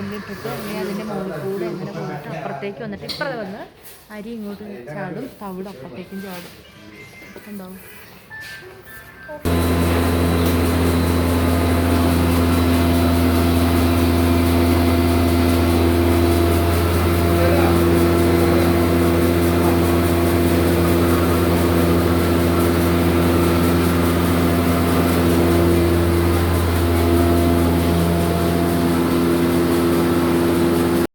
മണ്ണിലിട്ടിട്ട് അല്ലെങ്കിൽ അതിൻ്റെ മുകളിൽ കൂടെ അങ്ങനെ പോയിട്ട് അപ്പുറത്തേക്ക് വന്നിട്ട് ഇപ്പുറത്ത് വന്ന് അരി ഇങ്ങോട്ട് ചാടും, തവിട് അപ്പുറത്തേക്കും ചാടും. ഉണ്ടാവും.